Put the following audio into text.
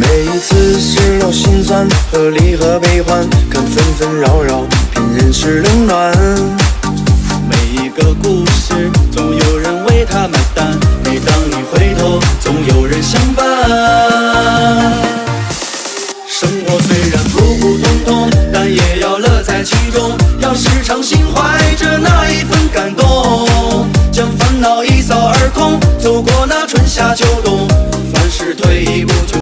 每一次失落心酸和离合悲欢，看纷纷扰扰，品人世冷暖。每一个故事总有人为它买单，每当你回头总有人相伴。生活虽然普普通通，但也要乐在其中，要时常心怀着那一份感动，将烦恼一扫而空，走过那春夏秋冬，凡事退一步就